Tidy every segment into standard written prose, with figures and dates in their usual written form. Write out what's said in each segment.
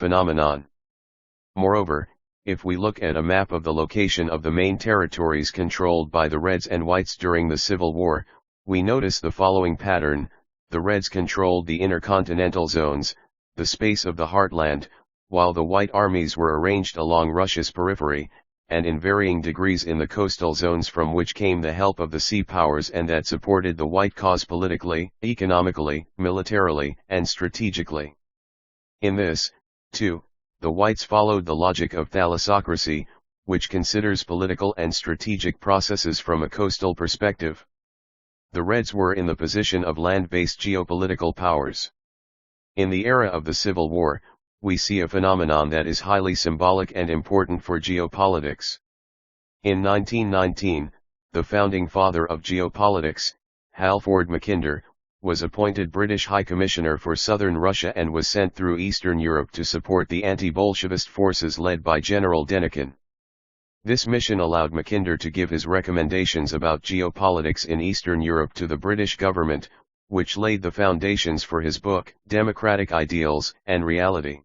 phenomenon. Moreover, if we look at a map of the location of the main territories controlled by the Reds and Whites during the Civil War, we notice the following pattern: the Reds controlled the intercontinental zones, the space of the heartland, while the White armies were arranged along Russia's periphery, and in varying degrees in the coastal zones from which came the help of the sea powers and that supported the White cause politically, economically, militarily, and strategically. In this, too, the Whites followed the logic of thalassocracy, which considers political and strategic processes from a coastal perspective. The Reds were in the position of land-based geopolitical powers. In the era of the Civil War, we see a phenomenon that is highly symbolic and important for geopolitics. In 1919, the founding father of geopolitics, Halford Mackinder, was appointed British High Commissioner for Southern Russia and was sent through Eastern Europe to support the anti-Bolshevist forces led by General Denikin. This mission allowed Mackinder to give his recommendations about geopolitics in Eastern Europe to the British government, which laid the foundations for his book, Democratic Ideals and Reality.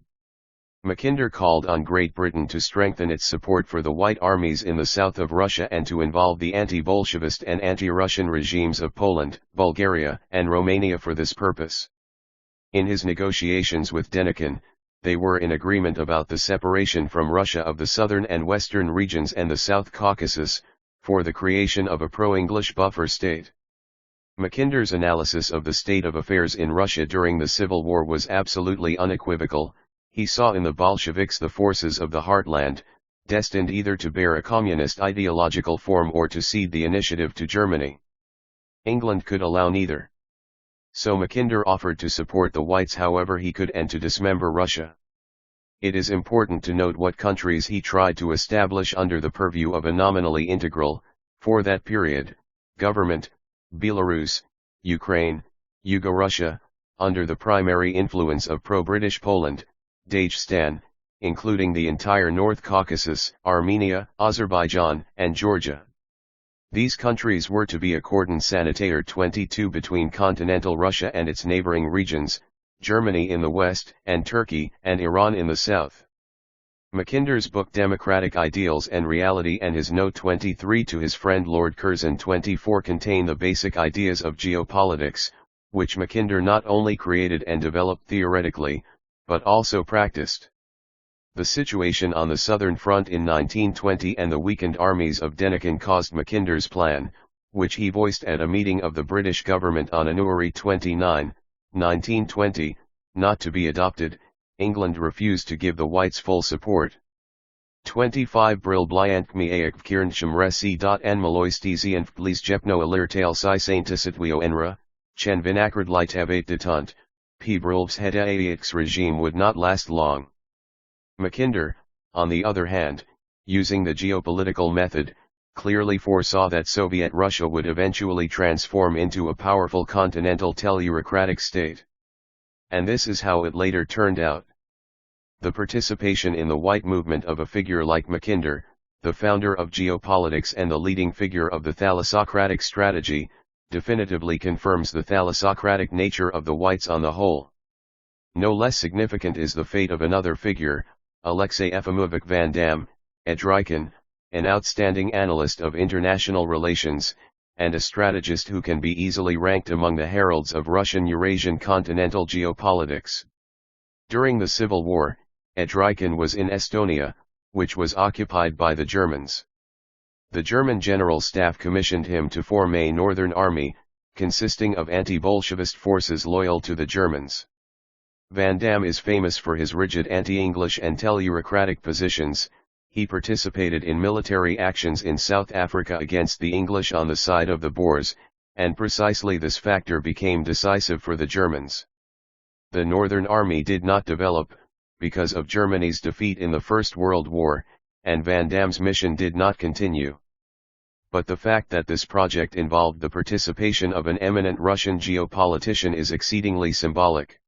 Mackinder called on Great Britain to strengthen its support for the White armies in the south of Russia and to involve the anti-Bolshevist and anti-Russian regimes of Poland, Bulgaria, and Romania for this purpose. In his negotiations with Denikin, they were in agreement about the separation from Russia of the southern and western regions and the South Caucasus, for the creation of a pro-English buffer state. Mackinder's analysis of the state of affairs in Russia during the Civil War was absolutely unequivocal. He saw in the Bolsheviks the forces of the heartland, destined either to bear a communist ideological form or to cede the initiative to Germany. England could allow neither. So Mackinder offered to support the Whites however he could and to dismember Russia. It is important to note what countries he tried to establish under the purview of a nominally integral, for that period, government: Belarus, Ukraine, Yugo-Russia, under the primary influence of pro-British Poland, Dagestan, including the entire North Caucasus, Armenia, Azerbaijan, and Georgia. These countries were to be a cordon sanitaire 22 between continental Russia and its neighboring regions, Germany in the west, and Turkey and Iran in the south. Mackinder's book Democratic Ideals and Reality and his note 23 to his friend Lord Curzon 24 contain the basic ideas of geopolitics, which Mackinder not only created and developed theoretically, but also practiced. The situation on the Southern Front in 1920 and the weakened armies of Denikin caused Mackinder's plan, which he voiced at a meeting of the British government on January 29, 1920, not to be adopted. England refused to give the Whites full support. 25 Bril Bliantmi Aak Kirnsham Resi. N Maloistizi and Vlis Jepno Alirtail Si Saintisitwio Enra, Chen Vinacrid Litavet Detunt, P. Brilv's Hedaiax regime would not last long. Mackinder, on the other hand, using the geopolitical method, clearly foresaw that Soviet Russia would eventually transform into a powerful continental tellurocratic state. And this is how it later turned out. The participation in the White movement of a figure like Mackinder, the founder of geopolitics and the leading figure of the thalassocratic strategy, definitively confirms the thalassocratic nature of the Whites on the whole. No less significant is the fate of another figure, Alexei Efimovich Van Dam, Edrykin, an outstanding analyst of international relations, and a strategist who can be easily ranked among the heralds of Russian Eurasian continental geopolitics. During the Civil War, Edrykin was in Estonia, which was occupied by the Germans. The German General Staff commissioned him to form a Northern Army, consisting of anti-Bolshevist forces loyal to the Germans. Van Dam is famous for his rigid anti-English and tellurocratic positions. He participated in military actions in South Africa against the English on the side of the Boers, and precisely this factor became decisive for the Germans. The Northern Army did not develop, because of Germany's defeat in the First World War, and Van Dam's mission did not continue. But the fact that this project involved the participation of an eminent Russian geopolitician is exceedingly symbolic.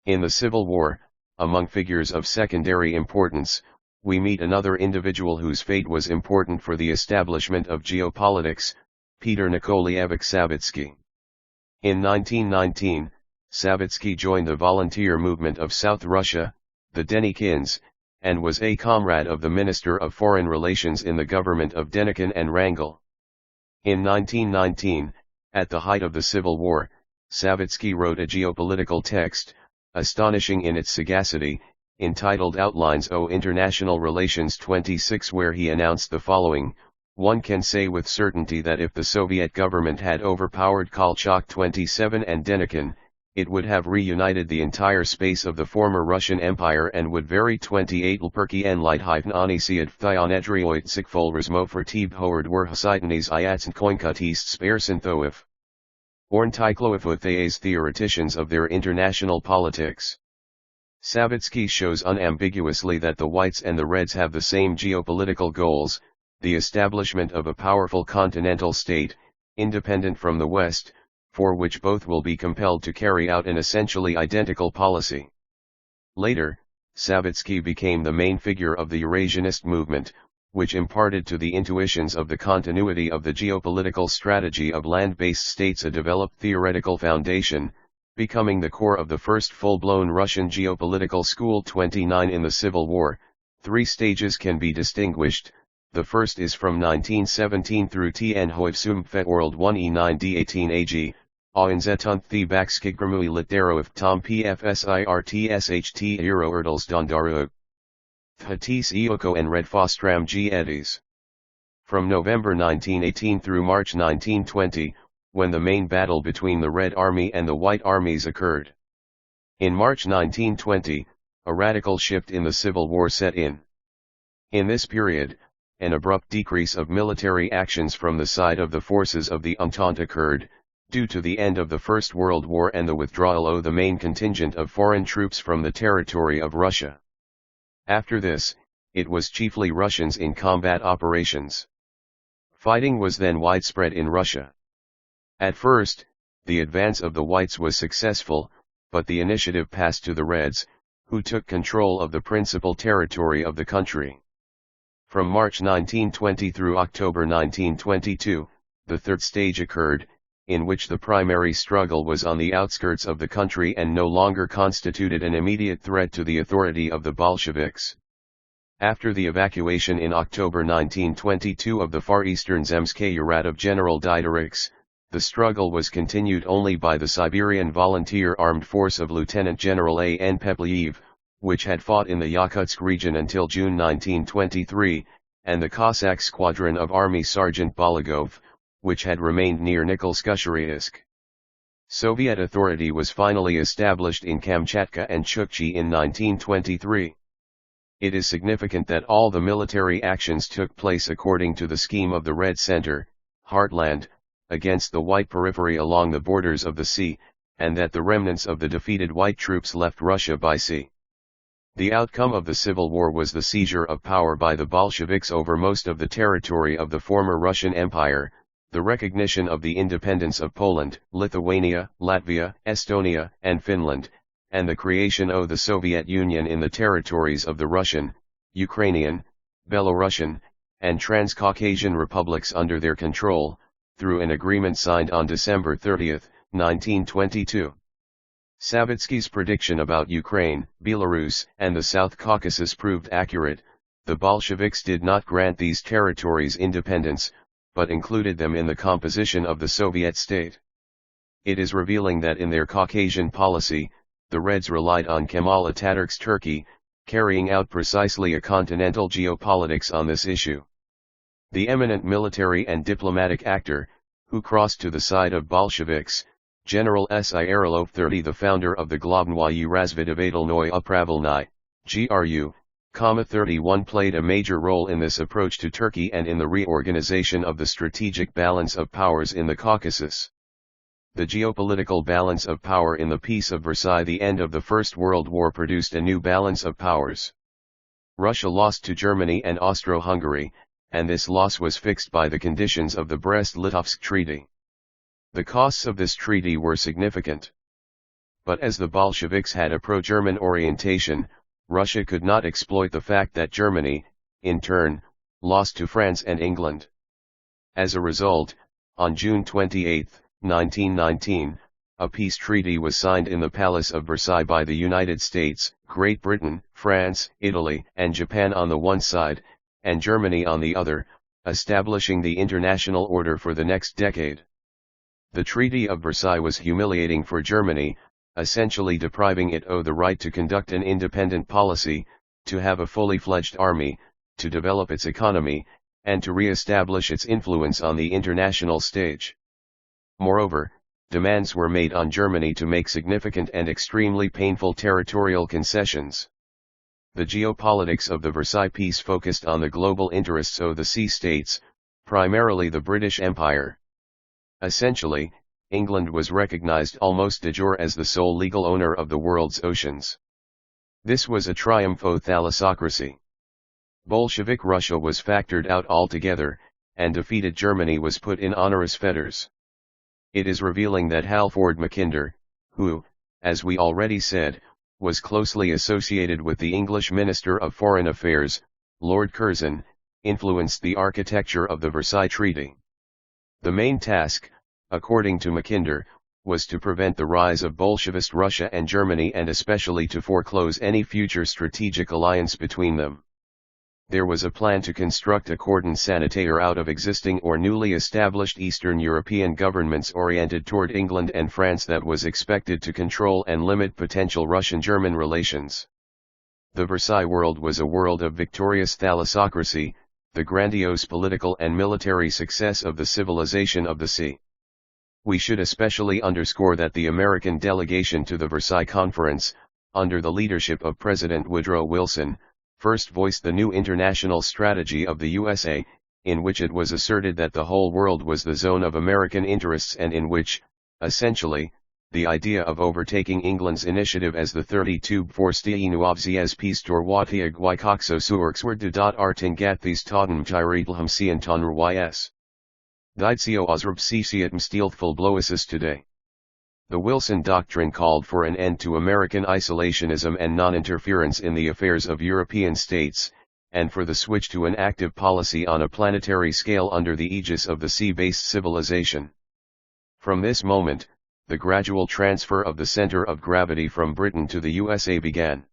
In the Civil War, among figures of secondary importance, we meet another individual whose fate was important for the establishment of geopolitics, Peter Nikolaevich Savitsky. In 1919, Savitsky joined the volunteer movement of South Russia, the Denikins, and was a comrade of the Minister of Foreign Relations in the government of Denikin and Wrangel. In 1919, at the height of the Civil War, Savitsky wrote a geopolitical text, astonishing in its sagacity, entitled Outlines o International Relations 26, where he announced the following: "One can say with certainty that if the Soviet government had overpowered Kolchak 27 and Denikin, it would have reunited the entire space of the former Russian Empire and would vary 28 Lperki en Lighthyven Onisiad Thionedrioit Sikfol Razmo Fertib Howard were Hasitanes Iats and Koinkutis Sparsinthoif. Orntikloifuthaes theoreticians of their international politics." Savitsky shows unambiguously that the Whites and the Reds have the same geopolitical goals: the establishment of a powerful continental state, independent from the West, for which both will be compelled to carry out an essentially identical policy. Later, Savitsky became the main figure of the Eurasianist movement, which imparted to the intuitions of the continuity of the geopolitical strategy of land-based states a developed theoretical foundation, becoming the core of the first full-blown Russian geopolitical school. 29 In the Civil War, 3 stages can be distinguished. The first is from 1917 through Tn Hoivsumfet World 1 E9 D18 AG, Oinzetunt the Bakskigramui Litderoif Tom PFSIRTSHT Euro Erdals Dondaru Hatis Ioko and Red Fostram G. Eddies. From November 1918 through March 1920, when the main battle between the Red Army and the White Armies occurred. In March 1920, a radical shift in the Civil War set in. In this period, an abrupt decrease of military actions from the side of the forces of the Entente occurred, due to the end of the First World War and the withdrawal of the main contingent of foreign troops from the territory of Russia. After this, it was chiefly Russians in combat operations. Fighting was then widespread in Russia. At first, the advance of the Whites was successful, but the initiative passed to the Reds, who took control of the principal territory of the country. From March 1920 through October 1922, the third stage occurred, in which the primary struggle was on the outskirts of the country and no longer constituted an immediate threat to the authority of the Bolsheviks. After the evacuation in October 1922 of the far eastern Zemskaya Yarat of General Diderix, the struggle was continued only by the Siberian Volunteer Armed Force of Lieutenant General A.N. Pepliev, which had fought in the Yakutsk region until June 1923, and the Cossack Squadron of Army Sergeant Bologov, which had remained near Nikolsk-Usharyisk. Soviet authority was finally established in Kamchatka and Chukchi in 1923. It is significant that all the military actions took place according to the scheme of the Red Center, Heartland, against the White periphery along the borders of the sea, and that the remnants of the defeated White troops left Russia by sea. The outcome of the Civil War was the seizure of power by the Bolsheviks over most of the territory of the former Russian Empire, the recognition of the independence of Poland, Lithuania, Latvia, Estonia, and Finland, and the creation of the Soviet Union in the territories of the Russian, Ukrainian, Belarusian, and Transcaucasian republics under their control, through an agreement signed on December 30, 1922. Savitsky's prediction about Ukraine, Belarus, and the South Caucasus proved accurate. The Bolsheviks did not grant these territories independence, but included them in the composition of the Soviet state. It is revealing that in their Caucasian policy, the Reds relied on Kemal Atatürk's Turkey, carrying out precisely a continental geopolitics on this issue. The eminent military and diplomatic actor, who crossed to the side of Bolsheviks, General Sierolov 30, the founder of the Globnoye Razvidavatelnoye Upravilny, GRU, 31 played a major role in this approach to Turkey and in the reorganization of the strategic balance of powers in the Caucasus. The geopolitical balance of power in the Peace of Versailles, the end of the First World War, produced a new balance of powers. Russia lost to Germany and Austro-Hungary, and this loss was fixed by the conditions of the Brest-Litovsk Treaty. The costs of this treaty were significant. But as the Bolsheviks had a pro-German orientation, Russia could not exploit the fact that Germany, in turn, lost to France and England. As a result, on June 28, 1919, a peace treaty was signed in the Palace of Versailles by the United States, Great Britain, France, Italy, and Japan on the one side, and Germany on the other, establishing the international order for the next decade. The Treaty of Versailles was humiliating for Germany, essentially depriving it of the right to conduct an independent policy, to have a fully fledged army, to develop its economy, and to re-establish its influence on the international stage. Moreover, demands were made on Germany to make significant and extremely painful territorial concessions. The geopolitics of the Versailles Peace focused on the global interests of the sea states, primarily the British Empire. Essentially, England was recognized almost de jure as the sole legal owner of the world's oceans. This was a triumph of thalassocracy. Bolshevik Russia was factored out altogether, and defeated Germany was put in onerous fetters. It is revealing that Halford Mackinder, who, as we already said, was closely associated with the English Minister of Foreign Affairs, Lord Curzon, influenced the architecture of the Versailles Treaty. The main task, according to Mackinder, was to prevent the rise of Bolshevist Russia and Germany and especially to foreclose any future strategic alliance between them. There was a plan to construct a cordon sanitaire out of existing or newly established Eastern European governments oriented toward England and France that was expected to control and limit potential Russian-German relations. The Versailles world was a world of victorious thalassocracy, the grandiose political and military success of the civilization of the sea. We should especially underscore that the American delegation to the Versailles Conference, under the leadership of President Woodrow Wilson, first voiced the new international strategy of the USA, in which it was asserted that the whole world was the zone of American interests and in which, essentially, the idea of overtaking England's initiative as the 32 Vorsteenuavzies Pistor Watia Guicoxo Suerxward de Artingathis Totem Tyreetlham Sientonr ys. Dietio Osrub Cesiatum Steelthful Bloisis today. The Wilson Doctrine called for an end to American isolationism and non-interference in the affairs of European states, and for the switch to an active policy on a planetary scale under the aegis of the sea-based civilization. From this moment, the gradual transfer of the center of gravity from Britain to the USA began.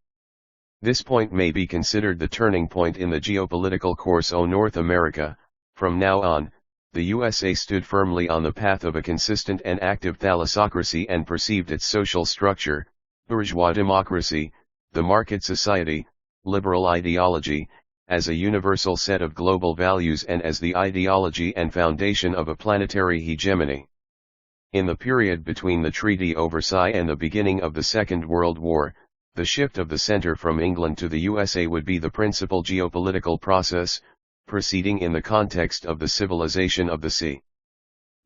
This point may be considered the turning point in the geopolitical course of North America. From now on, the USA stood firmly on the path of a consistent and active thalassocracy and perceived its social structure, bourgeois democracy, the market society, liberal ideology, as a universal set of global values and as the ideology and foundation of a planetary hegemony. In the period between the Treaty of Versailles and the beginning of the Second World War, the shift of the center from England to the USA would be the principal geopolitical process, proceeding in the context of the civilization of the sea.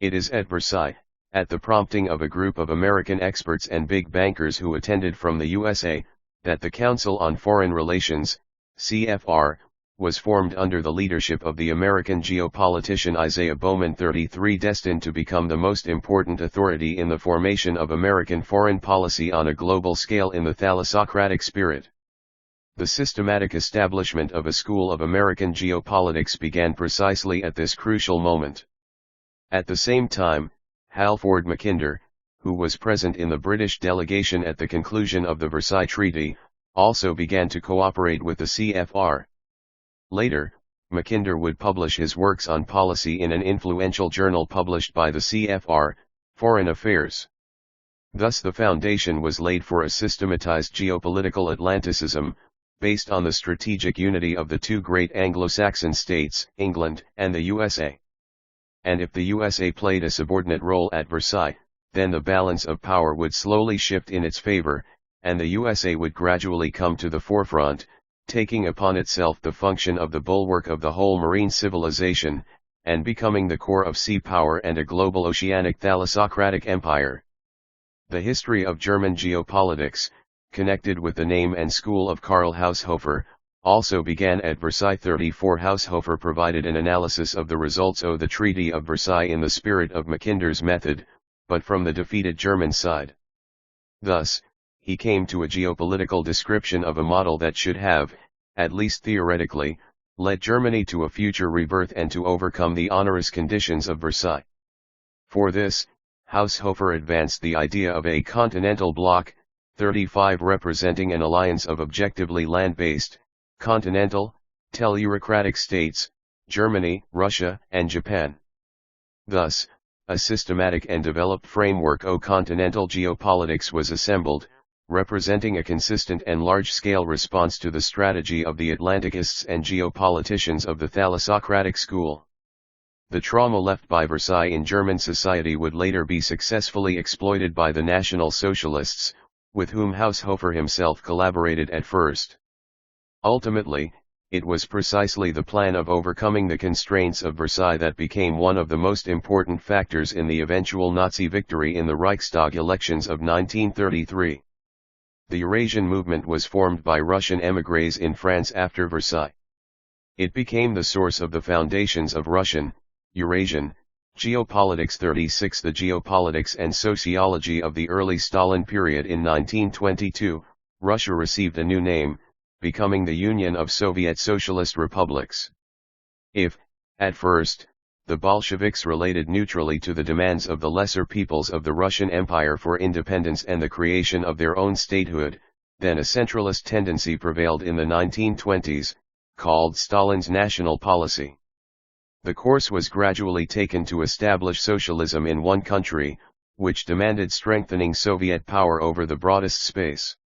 It is at Versailles, at the prompting of a group of American experts and big bankers who attended from the USA, that the Council on Foreign Relations, CFR, was formed under the leadership of the American geopolitician Isaiah Bowman III, destined to become the most important authority in the formation of American foreign policy on a global scale in the thalassocratic spirit. The systematic establishment of a school of American geopolitics began precisely at this crucial moment. At the same time, Halford Mackinder, who was present in the British delegation at the conclusion of the Versailles Treaty, also began to cooperate with the CFR. Later, Mackinder would publish his works on policy in an influential journal published by the CFR, Foreign Affairs. Thus the foundation was laid for a systematized geopolitical Atlanticism, based on the strategic unity of the two great Anglo-Saxon states, England and the USA. And if the USA played a subordinate role at Versailles, then the balance of power would slowly shift in its favor, and the USA would gradually come to the forefront, taking upon itself the function of the bulwark of the whole marine civilization, and becoming the core of sea power and a global oceanic thalassocratic empire. The history of German geopolitics, connected with the name and school of Karl Haushofer, also began at Versailles. 34 Haushofer provided an analysis of the results of the Treaty of Versailles in the spirit of Mackinder's method, but from the defeated German side. Thus, he came to a geopolitical description of a model that should have, at least theoretically, led Germany to a future rebirth and to overcome the onerous conditions of Versailles. For this, Haushofer advanced the idea of a continental bloc, 35 representing an alliance of objectively land-based, continental, tellurocratic states, Germany, Russia, and Japan. Thus, a systematic and developed framework of continental geopolitics was assembled, representing a consistent and large-scale response to the strategy of the Atlanticists and geopoliticians of the thalassocratic school. The trauma left by Versailles in German society would later be successfully exploited by the National Socialists, with whom Haushofer himself collaborated at first. Ultimately, it was precisely the plan of overcoming the constraints of Versailles that became one of the most important factors in the eventual Nazi victory in the Reichstag elections of 1933. The Eurasian movement was formed by Russian émigrés in France after Versailles. It became the source of the foundations of Russian, Eurasian, geopolitics. 36 The geopolitics and sociology of the early Stalin period. In 1922, Russia received a new name, becoming the Union of Soviet Socialist Republics. If, at first, the Bolsheviks related neutrally to the demands of the lesser peoples of the Russian Empire for independence and the creation of their own statehood, then a centralist tendency prevailed in the 1920s, called Stalin's national policy. The course was gradually taken to establish socialism in one country, which demanded strengthening Soviet power over the broadest space.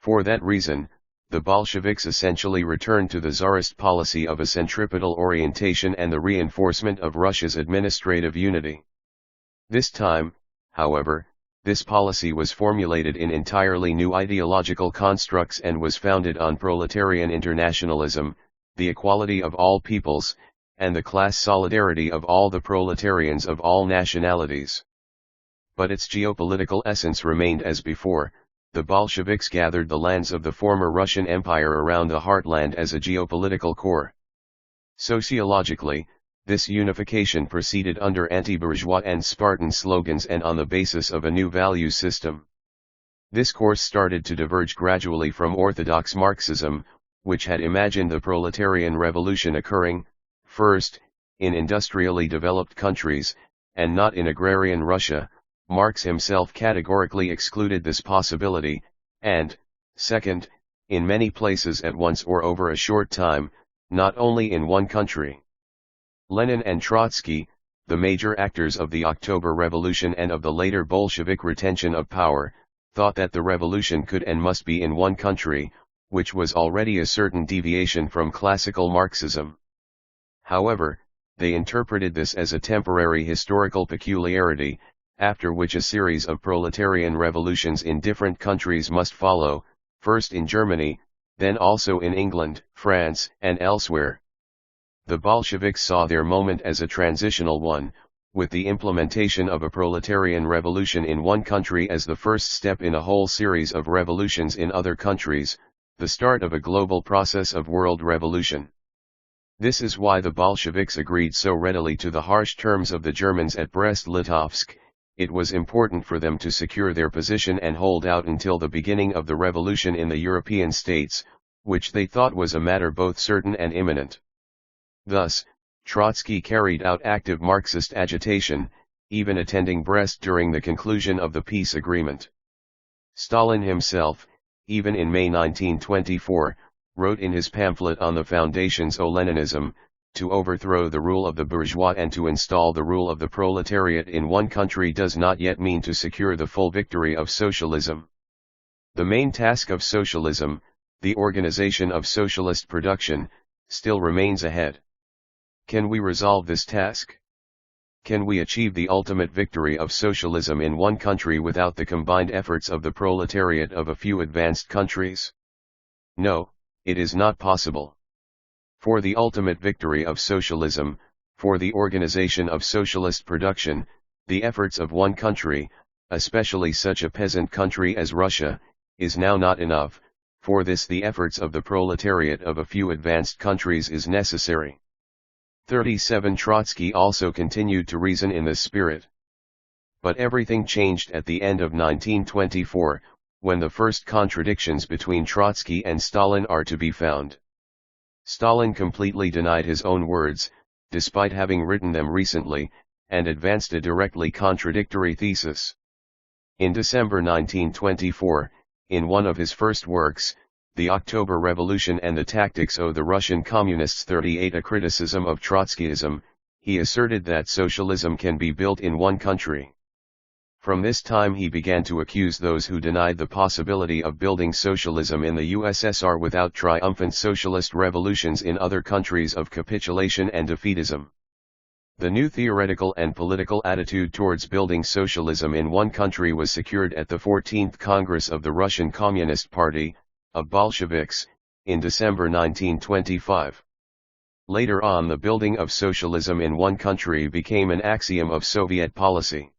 For that reason, the Bolsheviks essentially returned to the Tsarist policy of a centripetal orientation and the reinforcement of Russia's administrative unity. This time, however, this policy was formulated in entirely new ideological constructs and was founded on proletarian internationalism, the equality of all peoples, and the class solidarity of all the proletarians of all nationalities. But its geopolitical essence remained as before. The Bolsheviks gathered the lands of the former Russian Empire around the heartland as a geopolitical core. Sociologically, this unification proceeded under anti-bourgeois and Spartan slogans and on the basis of a new value system. This course started to diverge gradually from orthodox Marxism, which had imagined the proletarian revolution occurring, first, in industrially developed countries, and not in agrarian Russia. Marx himself categorically excluded this possibility, and, second, in many places at once or over a short time, not only in one country. Lenin and Trotsky, the major actors of the October Revolution and of the later Bolshevik retention of power, thought that the revolution could and must be in one country, which was already a certain deviation from classical Marxism. However, they interpreted this as a temporary historical peculiarity, after which a series of proletarian revolutions in different countries must follow, first in Germany, then also in England, France, and elsewhere. The Bolsheviks saw their moment as a transitional one, with the implementation of a proletarian revolution in one country as the first step in a whole series of revolutions in other countries, the start of a global process of world revolution. This is why the Bolsheviks agreed so readily to the harsh terms of the Germans at Brest-Litovsk. It was important for them to secure their position and hold out until the beginning of the revolution in the European states, which they thought was a matter both certain and imminent. Thus, Trotsky carried out active Marxist agitation, even attending Brest during the conclusion of the peace agreement. Stalin himself, even in May 1924, wrote in his pamphlet on the foundations of Leninism, to overthrow the rule of the bourgeois and to install the rule of the proletariat in one country does not yet mean to secure the full victory of socialism. The main task of socialism, the organization of socialist production, still remains ahead. Can we resolve this task? Can we achieve the ultimate victory of socialism in one country without the combined efforts of the proletariat of a few advanced countries? No, it is not possible. For the ultimate victory of socialism, for the organization of socialist production, the efforts of one country, especially such a peasant country as Russia, is now not enough. For this the efforts of the proletariat of a few advanced countries is necessary. 37 Trotsky also continued to reason in this spirit. But everything changed at the end of 1924, when the first contradictions between Trotsky and Stalin are to be found. Stalin completely denied his own words, despite having written them recently, and advanced a directly contradictory thesis. In December 1924, in one of his first works, The October Revolution and the Tactics of the Russian Communists 38, a criticism of Trotskyism, he asserted that socialism can be built in one country. From this time he began to accuse those who denied the possibility of building socialism in the USSR without triumphant socialist revolutions in other countries of capitulation and defeatism. The new theoretical and political attitude towards building socialism in one country was secured at the 14th Congress of the Russian Communist Party, of Bolsheviks, in December 1925. Later on, the building of socialism in one country became an axiom of Soviet policy.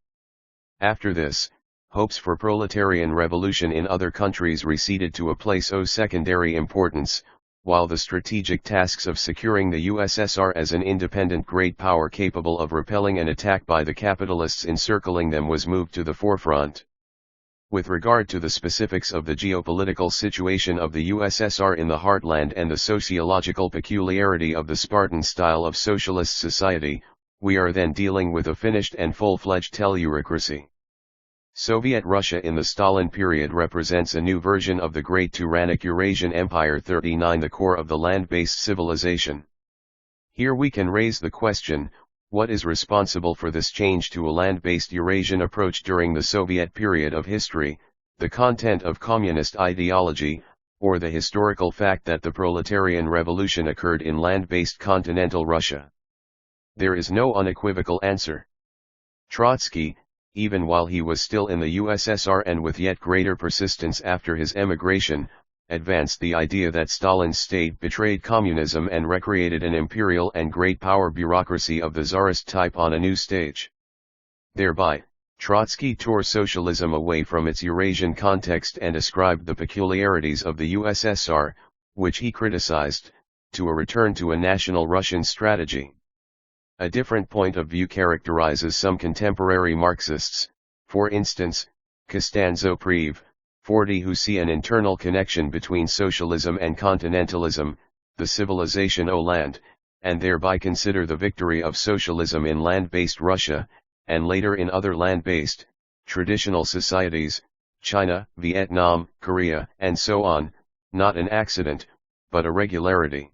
After this, hopes for proletarian revolution in other countries receded to a place of secondary importance, while the strategic tasks of securing the USSR as an independent great power capable of repelling an attack by the capitalists encircling them was moved to the forefront. With regard to the specifics of the geopolitical situation of the USSR in the heartland and the sociological peculiarity of the Spartan style of socialist society, we are then dealing with a finished and full-fledged tellurocracy. Soviet Russia in the Stalin period represents a new version of the great tyrannic Eurasian Empire 39, the core of the land-based civilization. Here we can raise the question, what is responsible for this change to a land-based Eurasian approach during the Soviet period of history, the content of communist ideology, or the historical fact that the proletarian revolution occurred in land-based continental Russia? There is no unequivocal answer. Trotsky, even while he was still in the USSR and with yet greater persistence after his emigration, advanced the idea that Stalin's state betrayed communism and recreated an imperial and great power bureaucracy of the Tsarist type on a new stage. Thereby, Trotsky tore socialism away from its Eurasian context and ascribed the peculiarities of the USSR, which he criticized, to a return to a national Russian strategy. A different point of view characterizes some contemporary Marxists, for instance, Costanzo-Preve, 40, who see an internal connection between socialism and continentalism, the civilization o' land, and thereby consider the victory of socialism in land-based Russia, and later in other land-based, traditional societies, China, Vietnam, Korea, and so on, not an accident, but a regularity.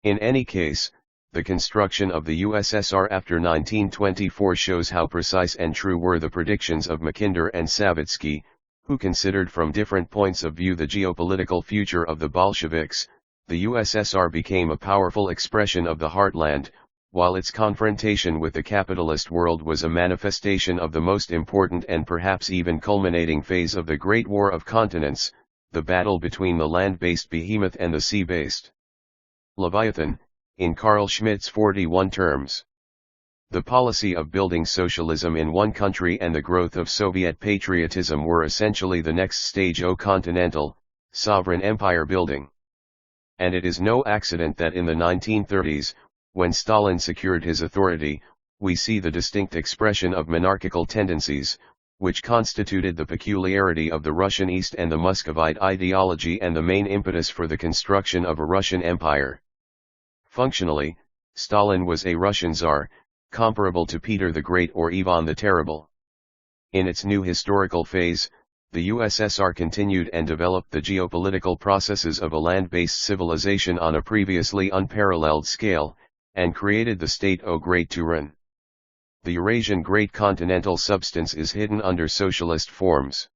In any case, the construction of the USSR after 1924 shows how precise and true were the predictions of Mackinder and Savitsky, who considered from different points of view the geopolitical future of the Bolsheviks. The USSR became a powerful expression of the heartland, while its confrontation with the capitalist world was a manifestation of the most important and perhaps even culminating phase of the Great War of Continents, the battle between the land-based behemoth and the sea-based Leviathan, in Carl Schmitt's 41 terms. The policy of building socialism in one country and the growth of Soviet patriotism were essentially the next stage of continental, sovereign empire building. And it is no accident that in the 1930s, when Stalin secured his authority, we see the distinct expression of monarchical tendencies, which constituted the peculiarity of the Russian East and the Muscovite ideology and the main impetus for the construction of a Russian empire. Functionally, Stalin was a Russian Tsar, comparable to Peter the Great or Ivan the Terrible. In its new historical phase, the USSR continued and developed the geopolitical processes of a land-based civilization on a previously unparalleled scale, and created the state o' Great Turan. The Eurasian great continental substance is hidden under socialist forms.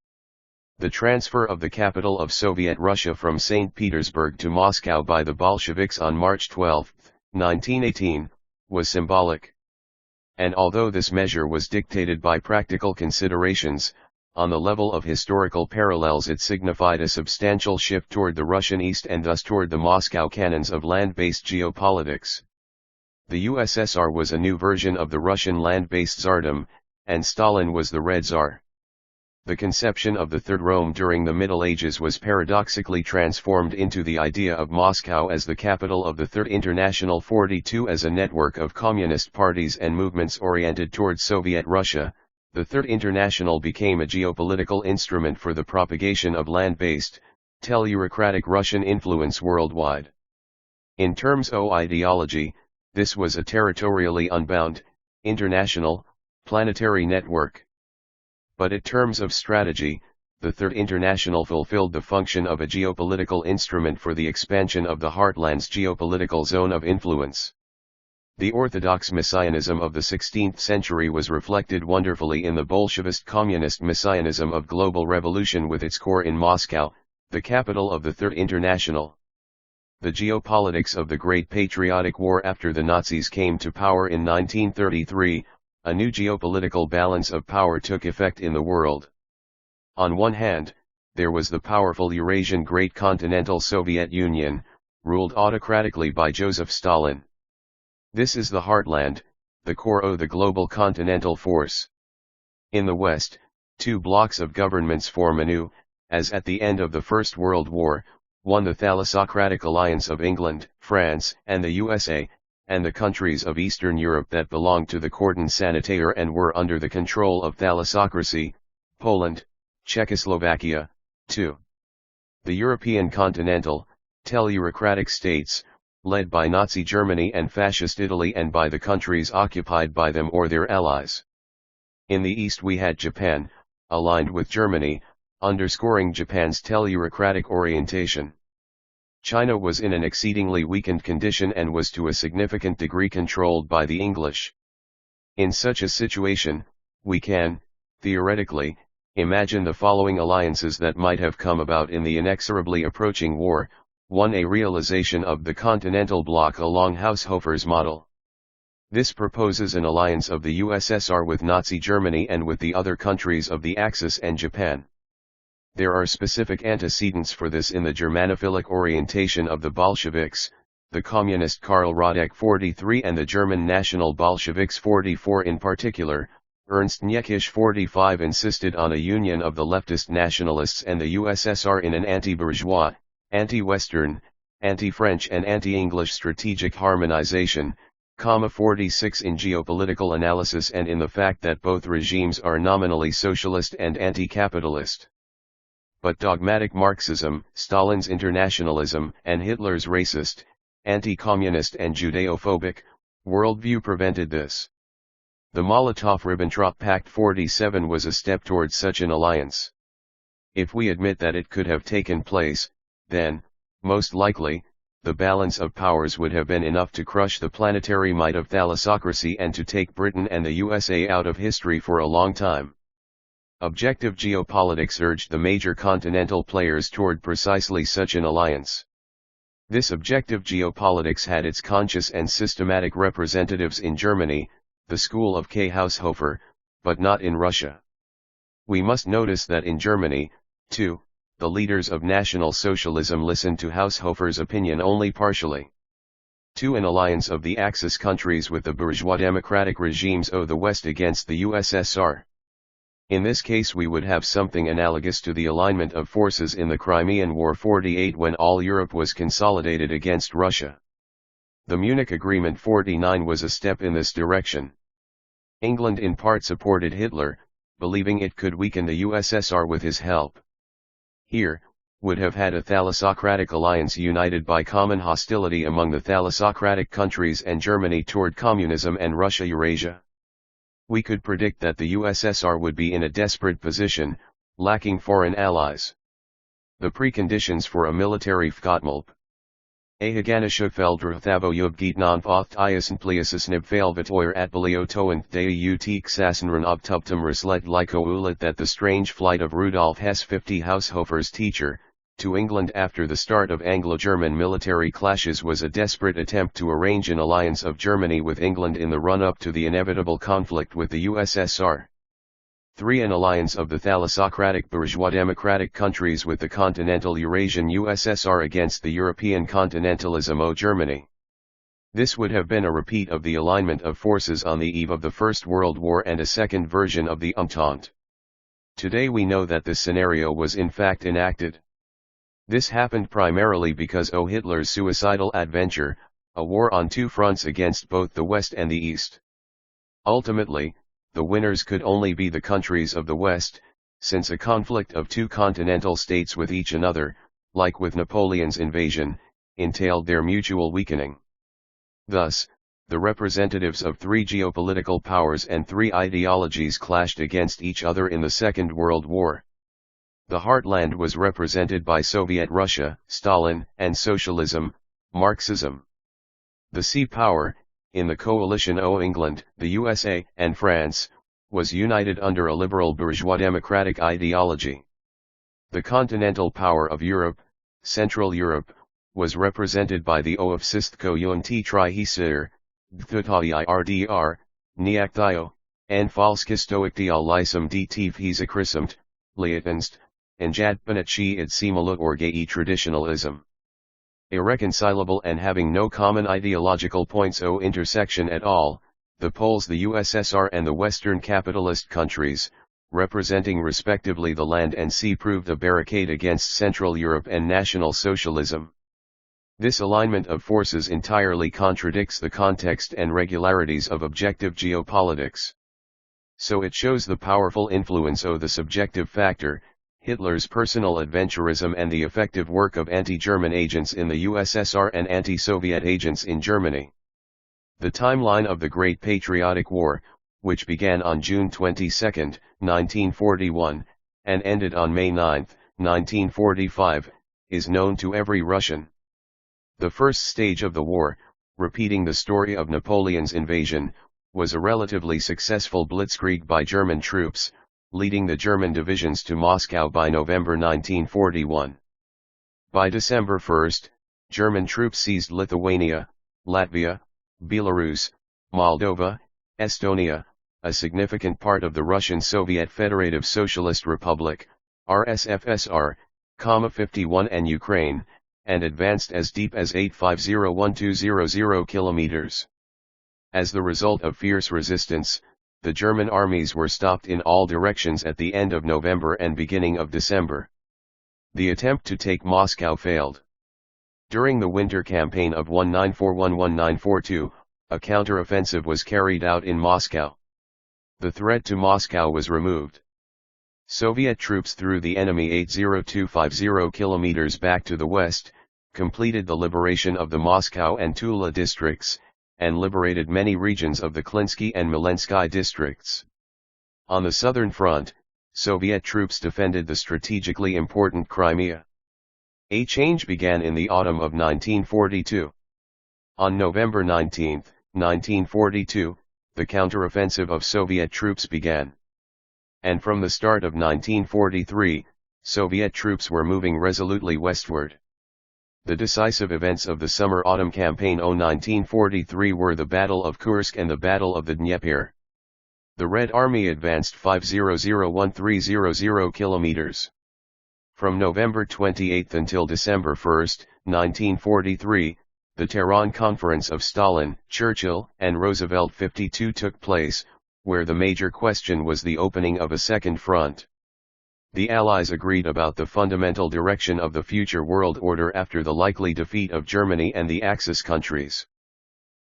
The transfer of the capital of Soviet Russia from St. Petersburg to Moscow by the Bolsheviks on March 12, 1918, was symbolic. And although this measure was dictated by practical considerations, on the level of historical parallels it signified a substantial shift toward the Russian East and thus toward the Moscow canons of land-based geopolitics. The USSR was a new version of the Russian land-based Tsardom, and Stalin was the Red Tsar. The conception of the Third Rome during the Middle Ages was paradoxically transformed into the idea of Moscow as the capital of the Third International 42 as a network of communist parties and movements oriented toward Soviet Russia. The Third International became a geopolitical instrument for the propagation of land-based, tellurocratic Russian influence worldwide. In terms of ideology, this was a territorially unbound, international, planetary network. But in terms of strategy, the Third International fulfilled the function of a geopolitical instrument for the expansion of the heartland's geopolitical zone of influence. The orthodox messianism of the 16th century was reflected wonderfully in the Bolshevist communist messianism of global revolution with its core in Moscow, the capital of the Third International. The geopolitics of the Great Patriotic War after the Nazis came to power in 1933, a new geopolitical balance of power took effect in the world. On one hand, there was the powerful Eurasian Great Continental Soviet Union, ruled autocratically by Joseph Stalin. This is the heartland, the core of the global continental force. In the West, two blocks of governments form anew, as at the end of the First World War, one the thalassocratic alliance of England, France, and the USA, and the countries of Eastern Europe that belonged to the cordon sanitaire and were under the control of thalassocracy, Poland, Czechoslovakia, 2. The European continental, tellurocratic states, led by Nazi Germany and Fascist Italy and by the countries occupied by them or their allies. In the East we had Japan, aligned with Germany, underscoring Japan's tellurocratic orientation. China was in an exceedingly weakened condition and was to a significant degree controlled by the English. In such a situation, we can, theoretically, imagine the following alliances that might have come about in the inexorably approaching war. 1. A realization of the continental bloc along Haushofer's model. This proposes an alliance of the USSR with Nazi Germany and with the other countries of the Axis and Japan. There are specific antecedents for this in the Germanophilic orientation of the Bolsheviks, the communist Karl Radek 43 and the German National Bolsheviks 44 in particular. Ernst Niekisch 45 insisted on a union of the leftist nationalists and the USSR in an anti-bourgeois, anti-Western, anti-French and anti-English strategic harmonization, 46 in geopolitical analysis and in the fact that both regimes are nominally socialist and anti-capitalist. But dogmatic Marxism, Stalin's internationalism, and Hitler's racist, anti-communist and Judeo-phobic worldview prevented this. The Molotov-Ribbentrop Pact 47 was a step towards such an alliance. If we admit that it could have taken place, then, most likely, the balance of powers would have been enough to crush the planetary might of thalassocracy and to take Britain and the USA out of history for a long time. Objective geopolitics urged the major continental players toward precisely such an alliance. This objective geopolitics had its conscious and systematic representatives in Germany, the school of K. Haushofer, but not in Russia. We must notice that in Germany, too, the leaders of National Socialism listened to Haushofer's opinion only partially. 2. An alliance of the Axis countries with the bourgeois democratic regimes of the West against the USSR. In this case we would have something analogous to the alignment of forces in the Crimean War 48 when all Europe was consolidated against Russia. The Munich Agreement 49 was a step in this direction. England in part supported Hitler, believing it could weaken the USSR with his help. Here, would have had a thalassocratic alliance united by common hostility among the thalassocratic countries and Germany toward communism and Russia-Eurasia. We could predict that the USSR would be in a desperate position, lacking foreign allies. The preconditions for a military Fgottmalp. Ahaganische Feldruthavo Yubgitnan Vocht Iasnpliasisnib Failvatoyer at Beliotoant de Utik Sassenran Obtuptum Rislet Lyko Ulit that the strange flight of Rudolf Hess 50 Haushofer's teacher, to England after the start of Anglo-German military clashes was a desperate attempt to arrange an alliance of Germany with England in the run-up to the inevitable conflict with the USSR. 3. An alliance of the thalassocratic bourgeois democratic countries with the continental Eurasian USSR against the European continentalism of Germany. This would have been a repeat of the alignment of forces on the eve of the First World War and a second version of the Entente. Today we know that this scenario was in fact enacted. This happened primarily because of Hitler's suicidal adventure, a war on two fronts against both the West and the East. Ultimately, the winners could only be the countries of the West, since a conflict of two continental states with each another, like with Napoleon's invasion, entailed their mutual weakening. Thus, the representatives of three geopolitical powers and three ideologies clashed against each other in the Second World War. The heartland was represented by Soviet Russia, Stalin, and socialism, Marxism. The sea power, in the coalition of England, the USA, and France, was united under a liberal bourgeois democratic ideology. The continental power of Europe, Central Europe, was represented by the O of Sistko Yunt Trihisir, Gthutairdr, Niakthio, and Falskistoiktial Lysum DT Fizikrisamt, Liatanst, and Jadpanachi id Simalut Orgai traditionalism. Irreconcilable and having no common ideological points o intersection at all, the Poles, the USSR and the Western capitalist countries, representing respectively the land and sea, proved a barricade against Central Europe and National Socialism. This alignment of forces entirely contradicts the context and regularities of objective geopolitics. So it shows the powerful influence of the subjective factor, Hitler's personal adventurism, and the effective work of anti-German agents in the USSR and anti-Soviet agents in Germany. The timeline of the Great Patriotic War, which began on June 22, 1941, and ended on May 9, 1945, is known to every Russian. The first stage of the war, repeating the story of Napoleon's invasion, was a relatively successful blitzkrieg by German troops, leading the German divisions to Moscow by November 1941. By December 1, German troops seized Lithuania, Latvia, Belarus, Moldova, Estonia, a significant part of the Russian Soviet Federative Socialist Republic, RSFSR, 51, and Ukraine, and advanced as deep as 850-1200 kilometers. As the result of fierce resistance, the German armies were stopped in all directions at the end of November and beginning of December. The attempt to take Moscow failed. During the winter campaign of 1941-1942, a counteroffensive was carried out in Moscow. The threat to Moscow was removed. Soviet troops threw the enemy 80250 kilometers back to the west, completed the liberation of the Moscow and Tula districts, and liberated many regions of the Klinsky and Milensky districts. On the southern front, Soviet troops defended the strategically important Crimea. A change began in the autumn of 1942. On November 19, 1942, the counteroffensive of Soviet troops began. And from the start of 1943, Soviet troops were moving resolutely westward. The decisive events of the summer-autumn campaign of 1943 were the Battle of Kursk and the Battle of the Dnieper. The Red Army advanced 500-1300 kilometers. From November 28 until December 1, 1943, the Tehran Conference of Stalin, Churchill, and Roosevelt 52 took place, where the major question was the opening of a second front. The Allies agreed about the fundamental direction of the future world order after the likely defeat of Germany and the Axis countries.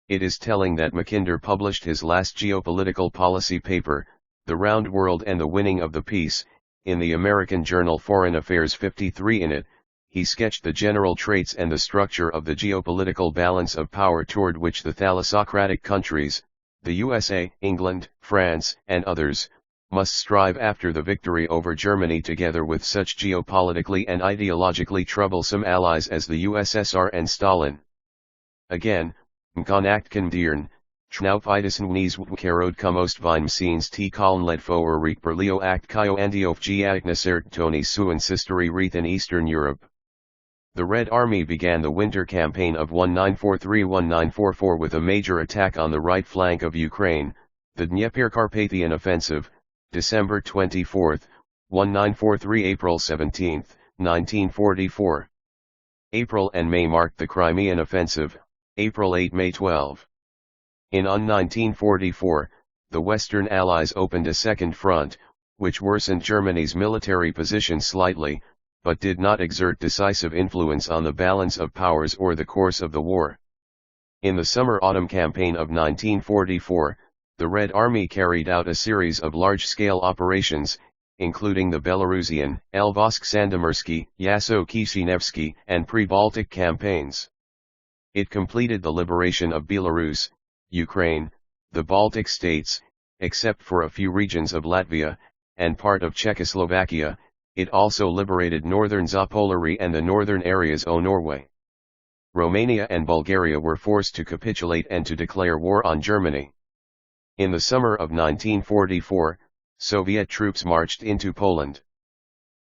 It is telling that Mackinder published his last geopolitical policy paper, The Round World and the Winning of the Peace, in the American journal Foreign Affairs 53. In it, he sketched the general traits and the structure of the geopolitical balance of power toward which the thalassocratic countries, the USA, England, France, and others, must strive after the victory over Germany, together with such geopolitically and ideologically troublesome allies as the USSR and Stalin. Again, Mkonaktkan Diern, Schnaufidesen Wnieswkarod Kumostvine Scenes T. Kaln Ledfoer Reek Berlio Act Kyo Andiof Giagnesert Tony Suan Sisteri Reith in Eastern Europe. The Red Army began the winter campaign of 1943-1944 with a major attack on the right flank of Ukraine, the Dnieper-Carpathian Offensive, December 24, 1943 April 17, 1944. April and May marked the Crimean Offensive, April 8-May 12. In 1944, the Western Allies opened a second front, which worsened Germany's military position slightly, but did not exert decisive influence on the balance of powers or the course of the war. In the summer-autumn campaign of 1944, the Red Army carried out a series of large-scale operations, including the Belarusian, Elbowsk-Sandomiersky, Yaso-Kishinevsky, and pre-Baltic campaigns. It completed the liberation of Belarus, Ukraine, the Baltic states, except for a few regions of Latvia, and part of Czechoslovakia. It also liberated northern Zapolyarry and the northern areas of Norway. Romania and Bulgaria were forced to capitulate and to declare war on Germany. In the summer of 1944, Soviet troops marched into Poland.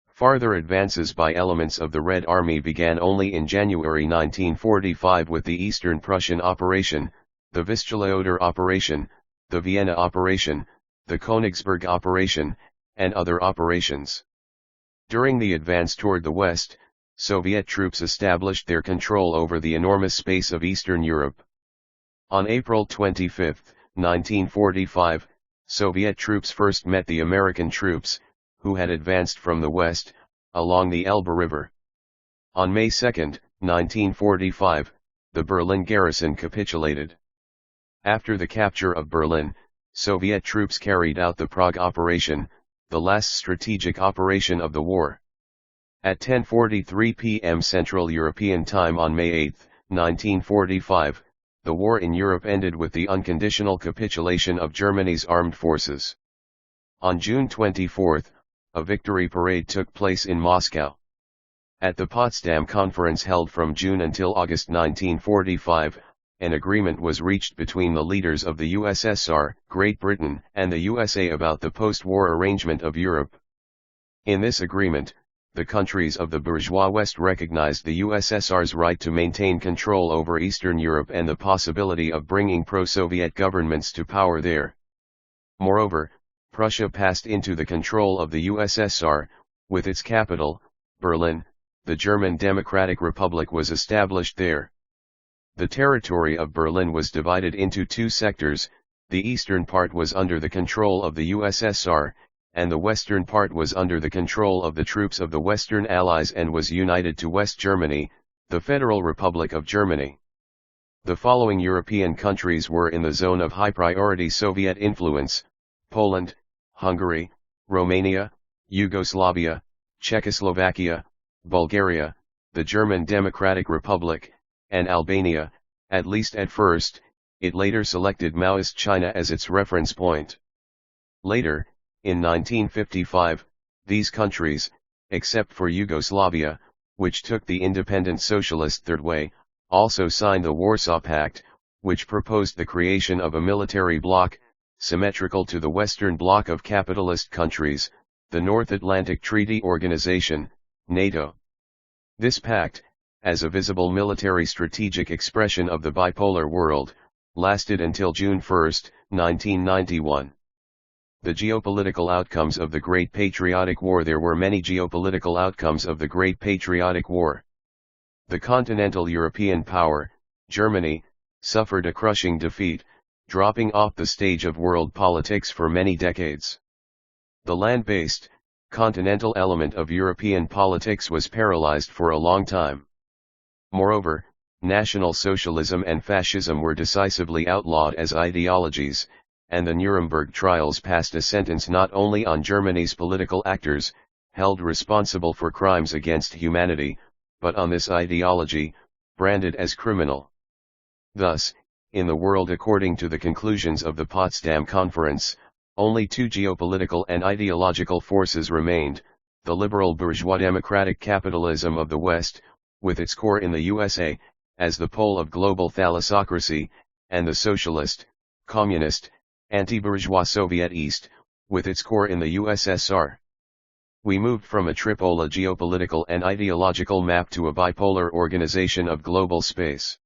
Farther advances by elements of the Red Army began only in January 1945 with the Eastern Prussian Operation, the Vistula-Oder Operation, the Vienna Operation, the Königsberg Operation, and other operations. During the advance toward the west, Soviet troops established their control over the enormous space of Eastern Europe. On April 25, 1945, Soviet troops first met the American troops, who had advanced from the west, along the Elbe River. On May 2, 1945, the Berlin garrison capitulated. After the capture of Berlin, Soviet troops carried out the Prague Operation, the last strategic operation of the war. At 10:43 p.m. Central European Time on May 8, 1945, the war in Europe ended with the unconditional capitulation of Germany's armed forces. On June 24, a victory parade took place in Moscow. At the Potsdam Conference held from June until August 1945, an agreement was reached between the leaders of the USSR, Great Britain, and the USA about the post-war arrangement of Europe. In this agreement, the countries of the bourgeois West recognized the USSR's right to maintain control over Eastern Europe and the possibility of bringing pro-Soviet governments to power there. Moreover, Prussia passed into the control of the USSR, with its capital, Berlin. The German Democratic Republic was established there. The territory of Berlin was divided into two sectors. The eastern part was under the control of the USSR, and the western part was under the control of the troops of the Western Allies and was united to West Germany, the Federal Republic of Germany. The following European countries were in the zone of high-priority Soviet influence: Poland, Hungary, Romania, Yugoslavia, Czechoslovakia, Bulgaria, the German Democratic Republic, and Albania. At least at first, it later selected Maoist China as its reference point. Later, in 1955, these countries, except for Yugoslavia, which took the independent socialist third way, also signed the Warsaw Pact, which proposed the creation of a military bloc, symmetrical to the Western Bloc of capitalist countries, the North Atlantic Treaty Organization, NATO. This pact, as a visible military strategic expression of the bipolar world, lasted until June 1, 1991. The geopolitical outcomes of the Great Patriotic War. There were many geopolitical outcomes of the Great Patriotic War. The continental European power, Germany, suffered a crushing defeat, dropping off the stage of world politics for many decades. The land-based, continental element of European politics was paralyzed for a long time. Moreover, National Socialism and Fascism were decisively outlawed as ideologies, and the Nuremberg trials passed a sentence not only on Germany's political actors, held responsible for crimes against humanity, but on this ideology, branded as criminal. Thus, in the world according to the conclusions of the Potsdam Conference, only two geopolitical and ideological forces remained: the liberal bourgeois democratic capitalism of the West, with its core in the USA, as the pole of global thalassocracy, and the socialist, communist, anti-bourgeois Soviet East, with its core in the USSR. We moved from a tripolar geopolitical and ideological map to a bipolar organization of global space.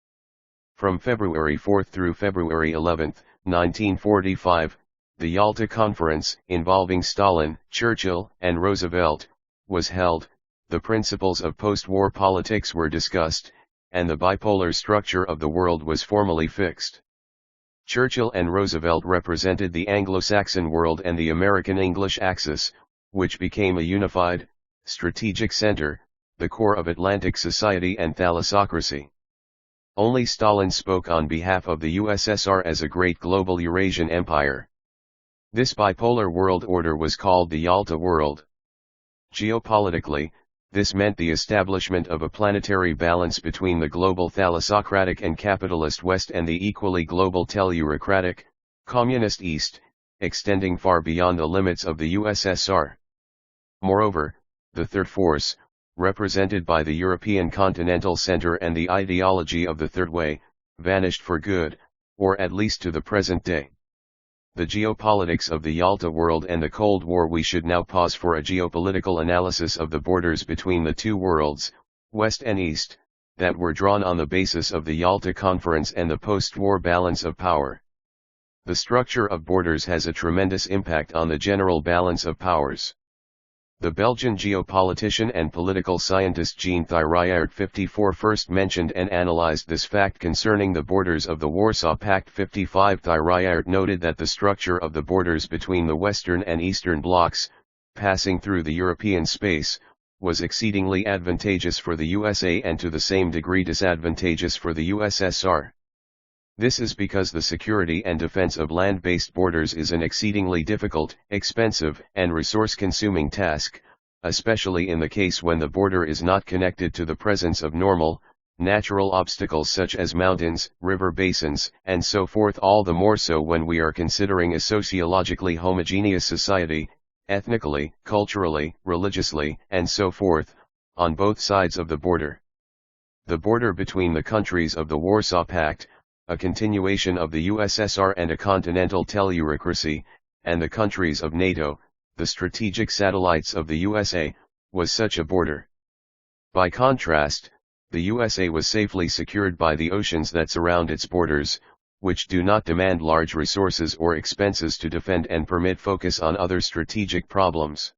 From February 4 through February 11, 1945, the Yalta Conference, involving Stalin, Churchill, and Roosevelt, was held. The principles of post-war politics were discussed, and the bipolar structure of the world was formally fixed. Churchill and Roosevelt represented the Anglo-Saxon world and the American English axis, which became a unified, strategic center, the core of Atlantic society and thalassocracy. Only Stalin spoke on behalf of the USSR as a great global Eurasian empire. This bipolar world order was called the Yalta world. Geopolitically, This meant the establishment of a planetary balance between the global thalassocratic and capitalist West and the equally global tellurocratic, communist East, extending far beyond the limits of the USSR. Moreover, the third force, represented by the European continental center and the ideology of the Third Way, vanished for good, or at least to the present day. The geopolitics of the Yalta world and the Cold War. We should now pause for a geopolitical analysis of the borders between the two worlds, West and East, that were drawn on the basis of the Yalta Conference and the post-war balance of power. The structure of borders has a tremendous impact on the general balance of powers. The Belgian geopolitician and political scientist Jean Thieriart 54 first mentioned and analyzed this fact concerning the borders of the Warsaw Pact. 55 Thieriart noted that the structure of the borders between the Western and Eastern blocs, passing through the European space, was exceedingly advantageous for the USA and to the same degree disadvantageous for the USSR. This is because the security and defense of land-based borders is an exceedingly difficult, expensive, and resource-consuming task, especially in the case when the border is not connected to the presence of normal, natural obstacles such as mountains, river basins, and so forth, all the more so when we are considering a sociologically homogeneous society, ethnically, culturally, religiously, and so forth, on both sides of the border. The border between the countries of the Warsaw Pact, a continuation of the USSR and a continental tellurocracy, and the countries of NATO, the strategic satellites of the USA, was such a border. By contrast, the USA was safely secured by the oceans that surround its borders, which do not demand large resources or expenses to defend and permit focus on other strategic problems.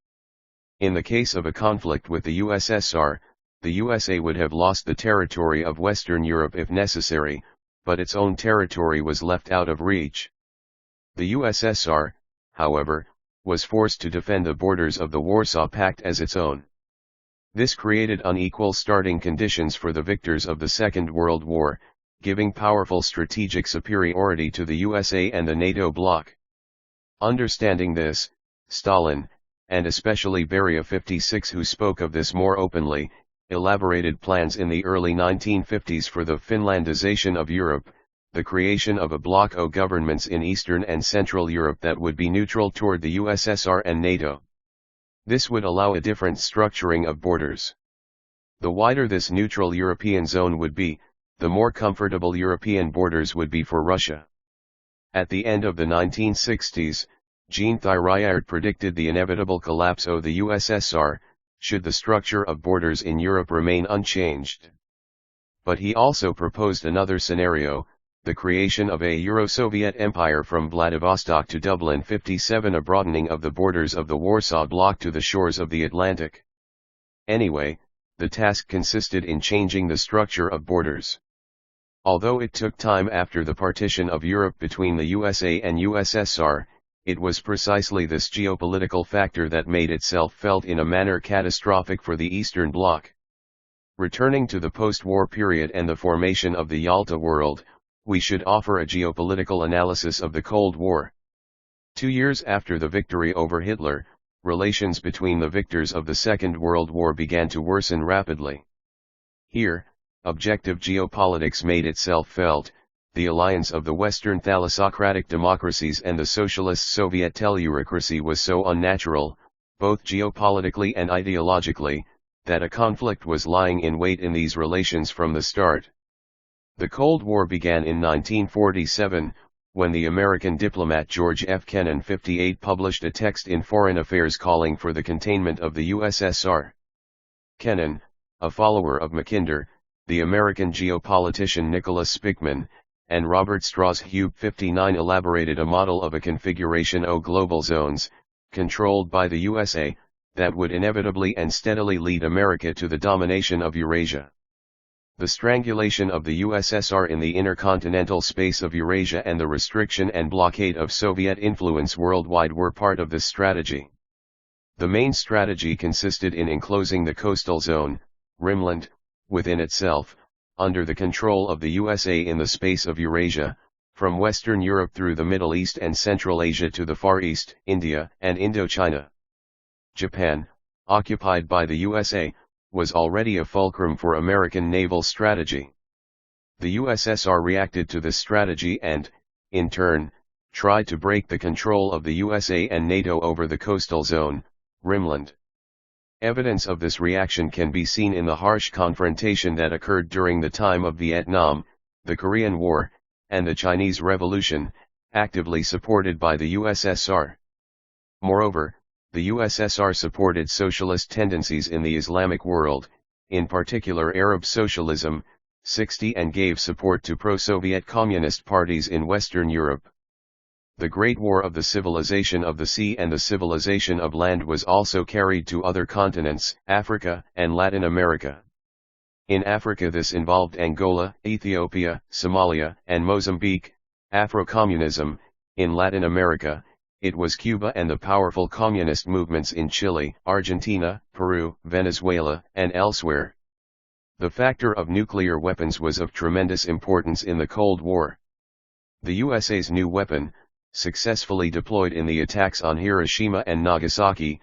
In the case of a conflict with the USSR, the USA would have lost the territory of Western Europe if necessary, but its own territory was left out of reach. The USSR, however, was forced to defend the borders of the Warsaw Pact as its own. This created unequal starting conditions for the victors of the Second World War, giving powerful strategic superiority to the USA and the NATO bloc. Understanding this, Stalin, and especially Beria 56 who spoke of this more openly, elaborated plans in the early 1950s for the Finlandization of Europe, the creation of a bloc of governments in Eastern and Central Europe that would be neutral toward the USSR and NATO. This would allow a different structuring of borders. The wider this neutral European zone would be, the more comfortable European borders would be for Russia. At the end of the 1960s, Jean Thieriart predicted the inevitable collapse of the USSR, should the structure of borders in Europe remain unchanged. But he also proposed another scenario, the creation of a Euro-Soviet empire from Vladivostok to Dublin. 57 A broadening of the borders of the Warsaw Bloc to the shores of the Atlantic. Anyway, the task consisted in changing the structure of borders. Although it took time after the partition of Europe between the USA and USSR, it was precisely this geopolitical factor that made itself felt in a manner catastrophic for the Eastern Bloc. Returning to the post-war period and the formation of the Yalta world, we should offer a geopolitical analysis of the Cold War. 2 years after the victory over Hitler, relations between the victors of the Second World War began to worsen rapidly. Here, objective geopolitics made itself felt. The alliance of the Western thalassocratic democracies and the socialist Soviet tellurocracy was so unnatural, both geopolitically and ideologically, that a conflict was lying in wait in these relations from the start. The Cold War began in 1947, when the American diplomat George F. Kennan 58 published a text in Foreign Affairs calling for the containment of the USSR. Kennan, a follower of Mackinder, the American geopolitician Nicholas Spickman, and Robert Strauss Hube 59 elaborated a model of a configuration of global zones, controlled by the USA, that would inevitably and steadily lead America to the domination of Eurasia. The strangulation of the USSR in the intercontinental space of Eurasia and the restriction and blockade of Soviet influence worldwide were part of this strategy. The main strategy consisted in enclosing the coastal zone, Rimland, within itself, under the control of the USA in the space of Eurasia, from Western Europe through the Middle East and Central Asia to the Far East, India, and Indochina. Japan, occupied by the USA, was already a fulcrum for American naval strategy. The USSR reacted to this strategy and, in turn, tried to break the control of the USA and NATO over the coastal zone, Rimland. Evidence of this reaction can be seen in the harsh confrontation that occurred during the time of Vietnam, the Korean War, and the Chinese Revolution, actively supported by the USSR. Moreover, the USSR supported socialist tendencies in the Islamic world, in particular Arab socialism, 60 and gave support to pro-Soviet communist parties in Western Europe. The Great War of the civilization of the sea and the civilization of land was also carried to other continents, Africa and Latin America. In Africa this involved Angola, Ethiopia, Somalia, and Mozambique. Afro-communism. In Latin America, it was Cuba and the powerful communist movements in Chile, Argentina, Peru, Venezuela, and elsewhere. The factor of nuclear weapons was of tremendous importance in the Cold War. The USA's new weapon, successfully deployed in the attacks on Hiroshima and Nagasaki,